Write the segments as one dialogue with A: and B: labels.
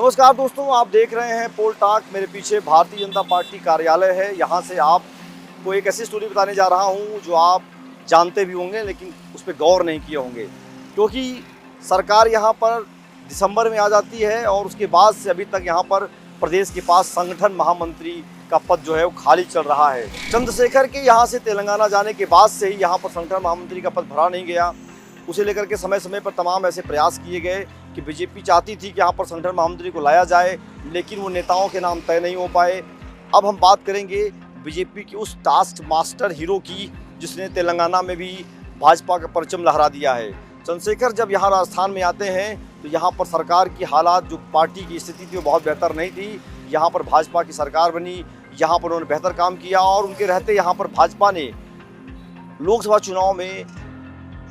A: नमस्कार दोस्तों, आप देख रहे हैं पोल टॉक। मेरे पीछे भारतीय जनता पार्टी कार्यालय है। यहाँ से आपको एक ऐसी स्टोरी बताने जा रहा हूँ जो आप जानते भी होंगे लेकिन उस पर गौर नहीं किए होंगे, क्योंकि सरकार यहाँ पर दिसंबर में आ जाती है और उसके बाद से अभी तक यहाँ पर प्रदेश के पास संगठन महामंत्री का पद जो है वो खाली चल रहा है। चंद्रशेखर के यहाँ से तेलंगाना जाने के बाद से ही यहाँ पर संगठन महामंत्री का पद भरा नहीं गया। उसे लेकर के समय समय पर तमाम ऐसे प्रयास किए गए कि बीजेपी चाहती थी कि यहाँ पर संगठन महामंत्री को लाया जाए, लेकिन वो नेताओं के नाम तय नहीं हो पाए। अब हम बात करेंगे बीजेपी की उस टास्क मास्टर हीरो की जिसने तेलंगाना में भी भाजपा का परचम लहरा दिया है। चंद्रशेखर जब यहाँ राजस्थान में आते हैं तो यहाँ पर सरकार की हालात, जो पार्टी की स्थिति थी वो बहुत बेहतर नहीं थी। यहाँ पर भाजपा की सरकार बनी, यहाँ पर उन्होंने बेहतर काम किया और उनके रहते यहाँ पर भाजपा ने लोकसभा चुनाव में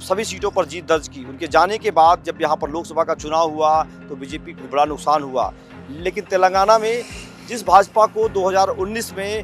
A: सभी सीटों पर जीत दर्ज की। उनके जाने के बाद जब यहाँ पर लोकसभा का चुनाव हुआ तो बीजेपी को बड़ा नुकसान हुआ। लेकिन तेलंगाना में जिस भाजपा को 2019 में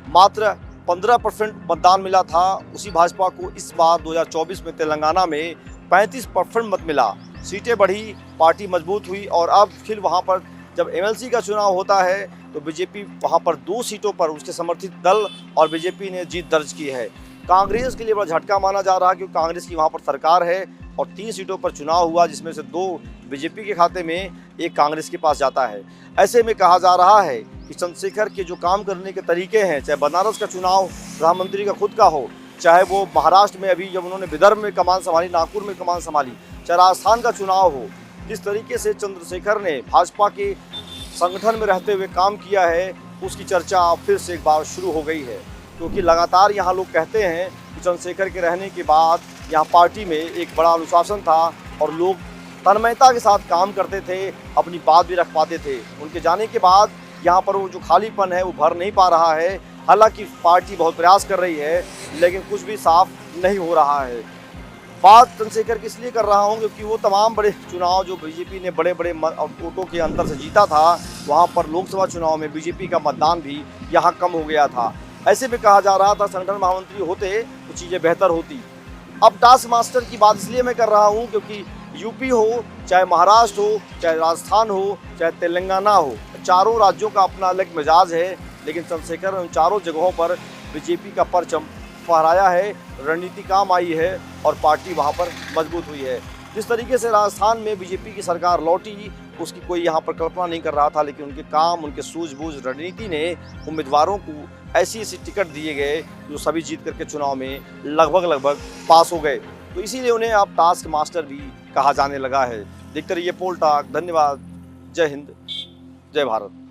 A: मात्र 15% मतदान मिला था, उसी भाजपा को इस बार 2024 में तेलंगाना में 35% मत मिला। सीटें बढ़ी, पार्टी मजबूत हुई और अब फिर वहाँ पर जब एमएलसी का चुनाव होता है तो बीजेपी वहाँ पर 2 सीटों पर उसके समर्थित दल और बीजेपी ने जीत दर्ज की है। कांग्रेस के लिए बड़ा झटका माना जा रहा है क्योंकि कांग्रेस की वहाँ पर सरकार है और 3 सीटों पर चुनाव हुआ जिसमें से 2 बीजेपी के खाते में, 1 कांग्रेस के पास जाता है। ऐसे में कहा जा रहा है कि चंद्रशेखर के जो काम करने के तरीके हैं, चाहे बनारस का चुनाव प्रधानमंत्री का खुद का हो, चाहे वो महाराष्ट्र में अभी जब उन्होंने विदर्भ में कमान संभाली, नागपुर में कमान संभाली, चाहे राजस्थान का चुनाव हो, जिस तरीके से चंद्रशेखर ने भाजपा के संगठन में रहते हुए काम किया है उसकी चर्चा फिर से एक बार शुरू हो गई है। क्योंकि लगातार यहाँ लोग कहते हैं कि चंद्रशेखर के रहने के बाद यहाँ पार्टी में एक बड़ा अनुशासन था और लोग तन्मयता के साथ काम करते थे, अपनी बात भी रख पाते थे। उनके जाने के बाद यहाँ पर वो जो खालीपन है वो भर नहीं पा रहा है। हालांकि पार्टी बहुत प्रयास कर रही है लेकिन कुछ भी साफ नहीं हो रहा है। बात चंद्रशेखर की इसलिए कर रहा हूँ क्योंकि वो तमाम बड़े चुनाव जो बीजेपी ने बड़े बड़े वोटों के अंतर से जीता था, वहाँ पर लोकसभा चुनाव में बीजेपी का मतदान भी यहाँ कम हो गया था। ऐसे में कहा जा रहा था संगठन महामंत्री होते तो चीज़ें बेहतर होती। अब टास्क मास्टर की बात इसलिए मैं कर रहा हूँ क्योंकि यूपी हो, चाहे महाराष्ट्र हो, चाहे राजस्थान हो, चाहे तेलंगाना हो, चारों राज्यों का अपना अलग मिजाज है। लेकिन चंद्रशेखर उन चारों जगहों पर बीजेपी का परचम फहराया है, रणनीति काम आई है और पार्टी वहाँ पर मजबूत हुई है। जिस तरीके से राजस्थान में बीजेपी की सरकार लौटी उसकी कोई यहाँ पर कल्पना नहीं कर रहा था, लेकिन उनके काम, उनके सूझबूझ, रणनीति ने उम्मीदवारों को ऐसी टिकट दिए गए जो सभी जीत करके चुनाव में लगभग पास हो गए। तो इसीलिए उन्हें अब टास्क मास्टर भी कहा जाने लगा है। देखते रहिए पोल टॉक। धन्यवाद। जय हिंद, जय भारत।